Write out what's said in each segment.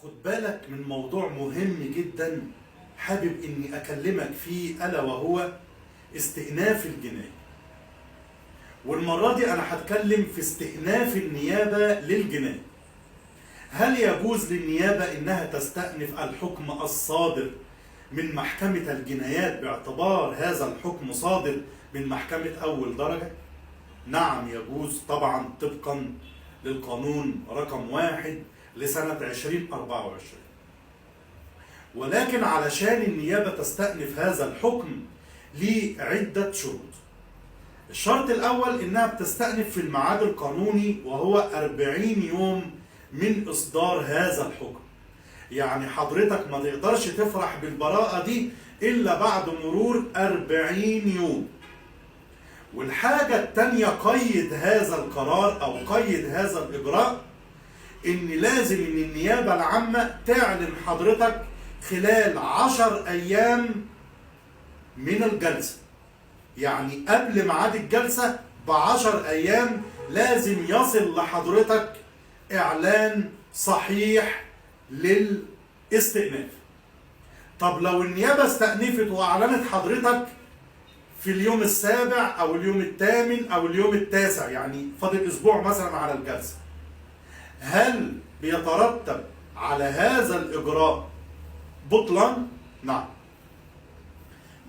خد بالك من موضوع مهم جدا حابب اني اكلمك فيه، الا وهو استئناف الجناية. والمرة دي انا هتكلم في استئناف النيابة للجناية. هل يجوز للنيابة انها تستأنف الحكم الصادر من محكمة الجنايات باعتبار هذا الحكم صادر من محكمة اول درجة؟ نعم يجوز طبعا، طبقا للقانون رقم 1 لسنة 2024. ولكن علشان النيابة تستأنف هذا الحكم ليه عدة شروط. الشرط الأول إنها بتستأنف في الميعاد القانوني، وهو 40 يوم من إصدار هذا الحكم. يعني حضرتك ما تقدرش تفرح بالبراءة دي إلا بعد مرور 40 يوم. والحاجة التانية، قيد هذا القرار أو قيد هذا الإجراء إن لازم إن النيابة العامة تعلن حضرتك خلال 10 أيام من الجلسة. يعني قبل ميعاد الجلسة ب10 أيام لازم يصل لحضرتك إعلان صحيح للاستئناف. طب لو النيابة استأنفت وأعلنت حضرتك في اليوم السابع أو اليوم الثامن أو اليوم التاسع، يعني فاضل أسبوع مثلا على الجلسة، هل بيترتب على هذا الإجراء بطلان؟ نعم،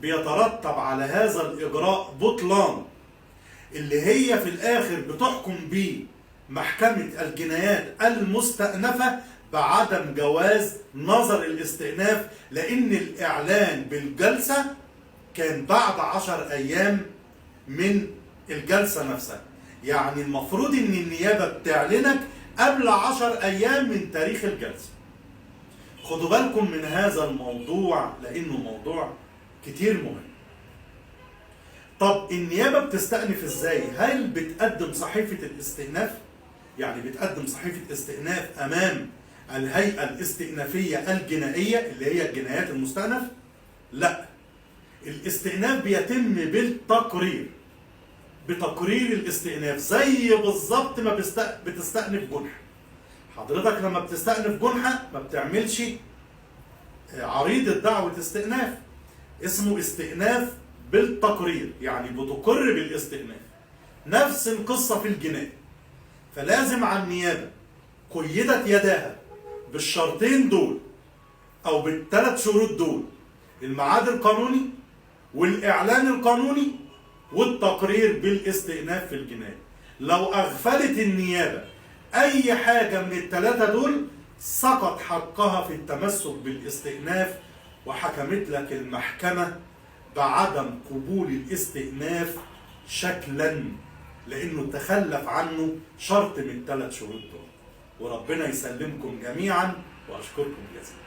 بيترتب على هذا الإجراء بطلان، اللي هي في الآخر بتحكم بيه محكمة الجنايات المستأنفة بعدم جواز نظر الاستئناف، لأن الإعلان بالجلسة كان بعد 10 أيام من الجلسة نفسها. يعني المفروض إن النيابة بتعلنك قبل 10 أيام من تاريخ الجلسة. خدوا بالكم من هذا الموضوع لأنه موضوع كتير مهم. طب النيابة بتستأنف إزاي؟ هل بتقدم صحيفة الاستئناف؟ يعني بتقدم صحيفة استئناف أمام الهيئة الاستئنافية الجنائية اللي هي الجنايات المستأنف؟ لا، الاستئناف بيتم بالتقرير، بتقرير الاستئناف، زي بالظبط ما بتستأنف جنحة. حضرتك لما بتستأنف جنحة ما بتعملش عريضة دعوة استئناف، اسمه استئناف بالتقرير، يعني بتقر بالاستئناف. نفس القصة في الجناية. فلازم على النيابة قيدت يداها بالشرطين دول أو بالثلاث شروط دول: الميعاد القانوني والإعلان القانوني والتقرير بالاستئناف في الجناية. لو أغفلت النيابة أي حاجة من الثلاثة دول سقط حقها في التمسك بالاستئناف، وحكمت لك المحكمة بعدم قبول الاستئناف شكلا، لأنه تخلف عنه شرط من الثلاث شروط دول. وربنا يسلمكم جميعا وأشكركم جزيلا.